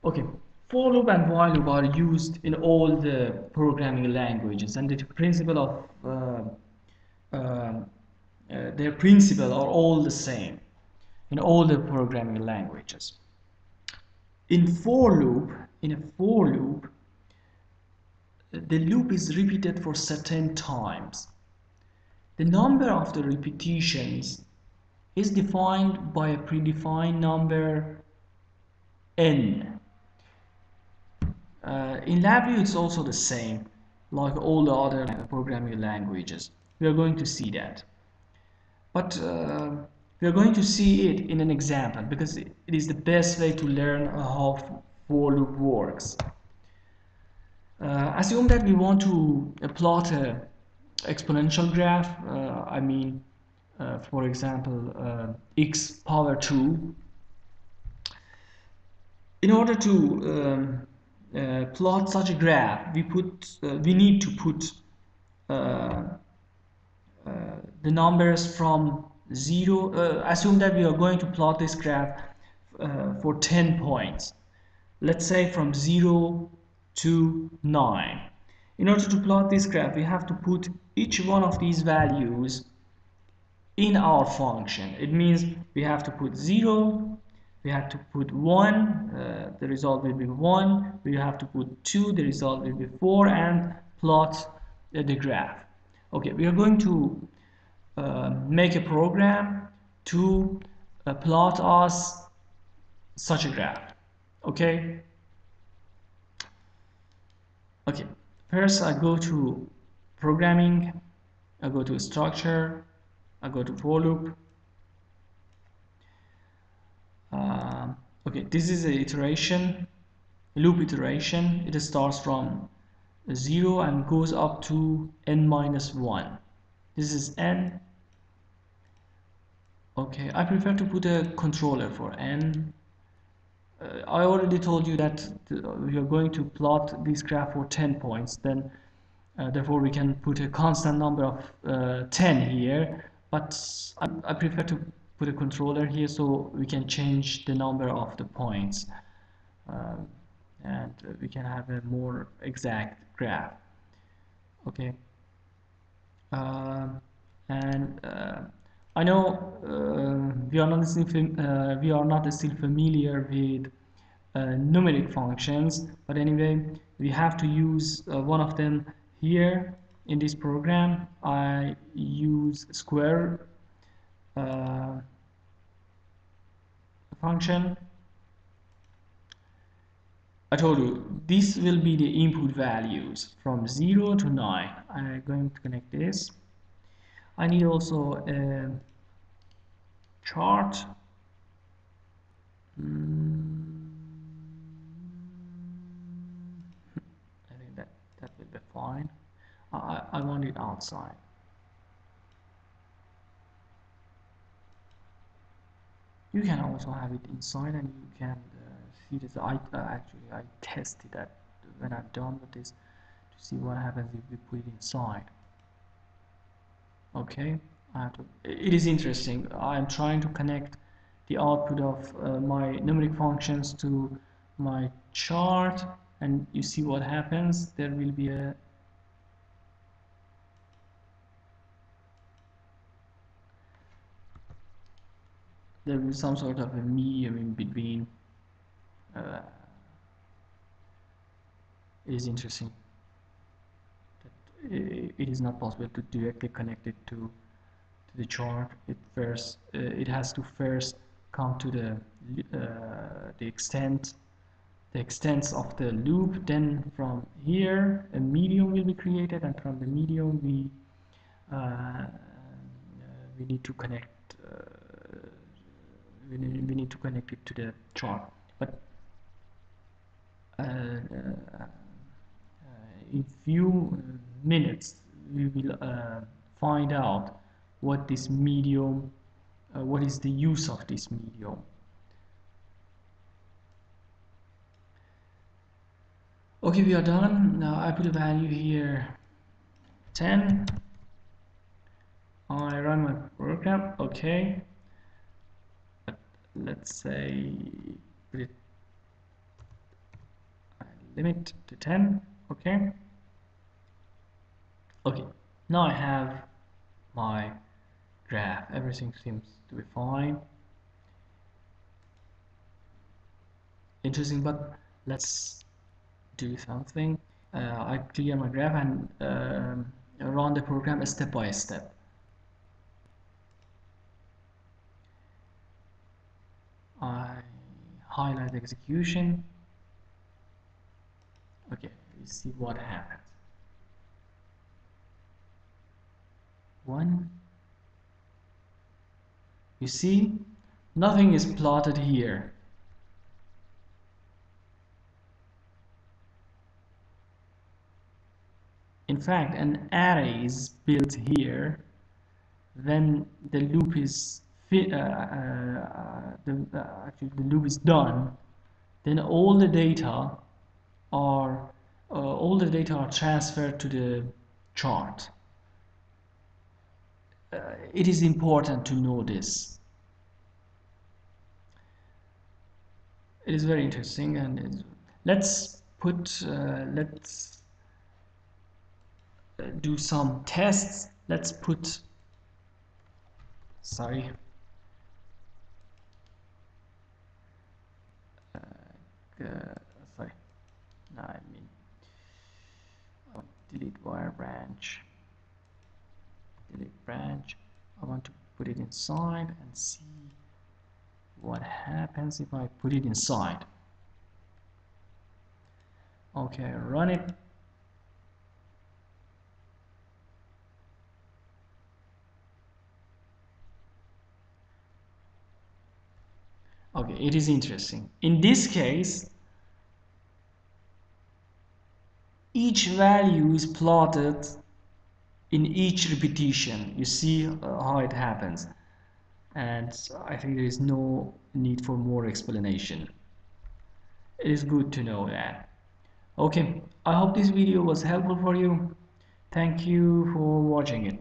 Okay, for loop and while loop are used in all the programming languages, and the principle of their principle are all the same in all the programming languages. In a for loop, the loop is repeated for certain times. The number of the repetitions is defined by a predefined number n. In LabVIEW, it's also the same, like all the other programming languages. We are going to see that. But we are going to see it in an example because it is the best way to learn how for loop works. Assume that we want to plot an exponential graph. For example, x power 2. In order to plot such a graph, we need to put the numbers from 0. Assume that we are going to plot this graph for 10 points. Let's say from 0 to 9. In order to plot this graph, we have to put each one of these values in our function. It means we have to put 0, we have to put 1, the result will be 1, we have to put 2, the result will be 4, and plot the graph. Okay, we are going to make a program to plot us such a graph. Okay, first I go to programming, I go to structure, I go to for loop. Okay, this is a loop iteration. It starts from 0 and goes up to n minus 1. This is n. Okay, I prefer to put a controller for n. I already told you that we are going to plot this graph for 10 points, then therefore we can put a constant number of 10 here, but I prefer to put a controller here so we can change the number of the points and we can have a more exact graph. Okay, and I know we are not still familiar with numeric functions, but anyway we have to use one of them here in this program. I use square function. I told you this will be the input values from 0 to 9. I'm going to connect this. I need also a chart. I think that will be fine. I want it outside. You can also have it inside, and you can see this. Actually I tested that when I'm done with this to see what happens if we put it inside. Okay, it is interesting. I'm trying to connect the output of my numeric functions to my chart, and you see what happens. There will be some sort of a medium in between. It is interesting that it is not possible to directly connect it to the chart. It has to first come to the extents of the loop. Then from here a medium will be created, and from the medium we need to connect we need to connect it to the chart. But in few minutes we will find out what this medium, what is the use of this medium. Okay, we are done. Now I put a value here 10. I run my program. Okay, but let's say put it limit to 10. Okay. Okay, now I have my graph. Everything seems to be fine. Interesting, but let's do something. I clear my graph and run the program step by step. I highlight execution. Okay, we see what happens. One. You see, nothing is plotted here. In fact, an array is built here when the loop is actually the loop is done. Then all the data are transferred to the chart. It is important to know this. It is very interesting, and let's do some tests. Let's put, sorry, sorry, no, I mean, delete wire branch, delete branch. I want to put it inside and see what happens if I put it inside. Okay, run it. Okay, it is interesting. In this case, each value is plotted in each repetition. You see how it happens. And I think there is no need for more explanation. It is good to know that. Okay, I hope this video was helpful for you. Thank you for watching it.